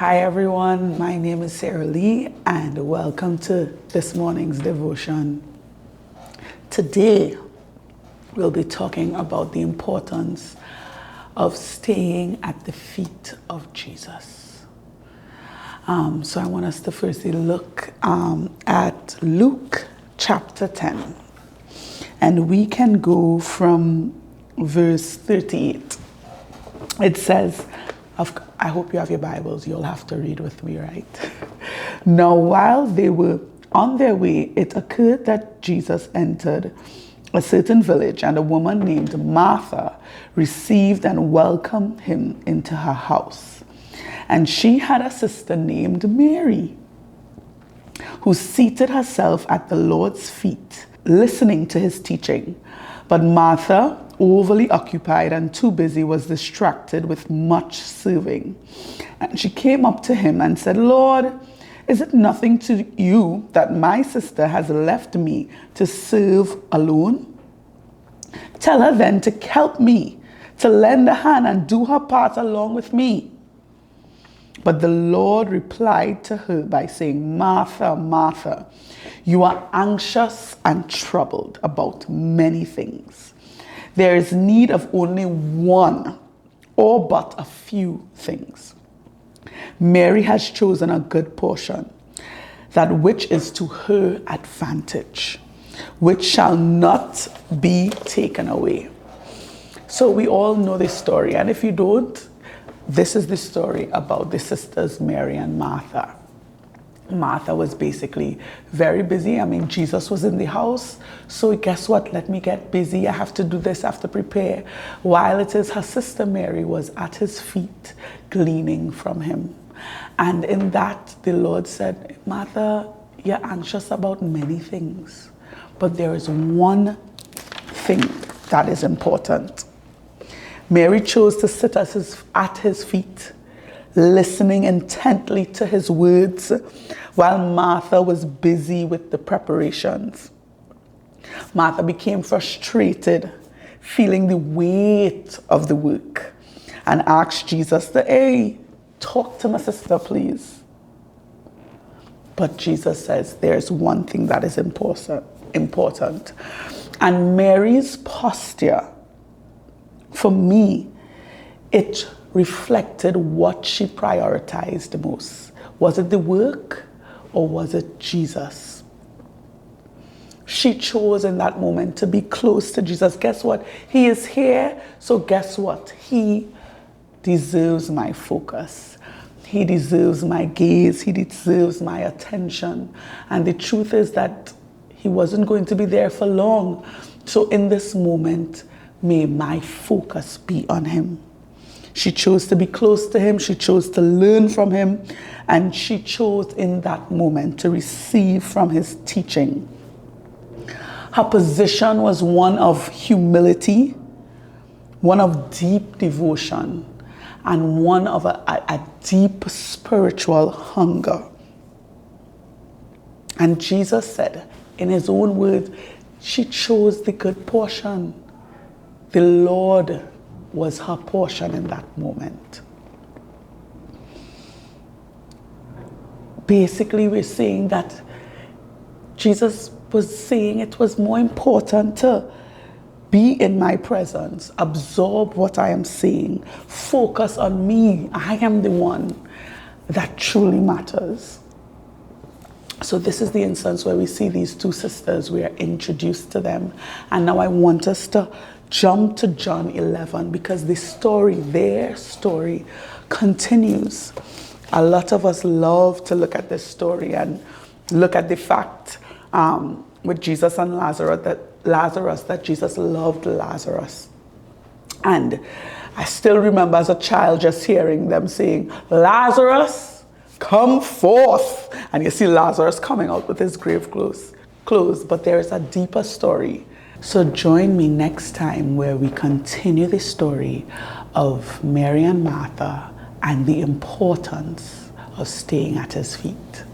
Hi everyone, my name is Sarah Lee and welcome to this morning's devotion. Today we'll be talking about the importance of staying at the feet of Jesus. So I want us to firstly look at Luke chapter 10, and we can go from verse 38. It says, I hope you have your Bibles, you'll have to read with me, right? Now, while they were on their way, it occurred that Jesus entered a certain village, and a woman named Martha received and welcomed him into her house. And she had a sister named Mary, who seated herself at the Lord's feet, listening to his teaching. But Martha, overly occupied and too busy, was distracted with much serving. And she came up to him and said, "Lord, is it nothing to you that my sister has left me to serve alone? Tell her then to help me, to lend a hand and do her part along with me." But the Lord replied to her by saying, "Martha, Martha, you are anxious and troubled about many things. There is need of only one, or but a few things. Mary has chosen a good portion, that which is to her advantage, which shall not be taken away." So we all know this story, and if you don't, this is the story about the sisters Mary and Martha. Martha was basically very busy. Jesus was in the house, so guess what? Let me get busy. I have to do this, I have to prepare. While it is her sister Mary was at his feet, gleaning from him. And in that, the Lord said, "Martha, you're anxious about many things, but there is one thing that is important." Mary chose to sit at his feet, listening intently to his words, while Martha was busy with the preparations. Martha became frustrated, feeling the weight of the work, and asked Jesus to, "Hey, talk to my sister, please." But Jesus says there's one thing that is important. And Mary's posture, for me, it reflected what she prioritized most. Was it the work or was it Jesus? She chose in that moment to be close to Jesus. Guess what? He is here, so guess what? He deserves my focus. He deserves my gaze. He deserves my attention. And the truth is that he wasn't going to be there for long. So in this moment, may my focus be on him. She chose to be close to him. She chose to learn from him. And she chose in that moment to receive from his teaching. Her position was one of humility, one of deep devotion, and one of a deep spiritual hunger. And Jesus said, in his own words, she chose the good portion. The Lord was her portion in that moment. Basically, we're saying that Jesus was saying it was more important to be in my presence, absorb what I am saying, focus on me. I am the one that truly matters. So this is the instance where we see these two sisters. We are introduced to them. And now I want us to jump to John 11, because their story continues. A lot of us love to look at this story and look at the fact with Jesus and Lazarus that Jesus loved Lazarus. And I still remember as a child just hearing them saying, "Lazarus, come forth." And you see Lazarus coming out with his grave clothes. But there is a deeper story. So join me next time where we continue the story of Mary and Martha and the importance of staying at his feet.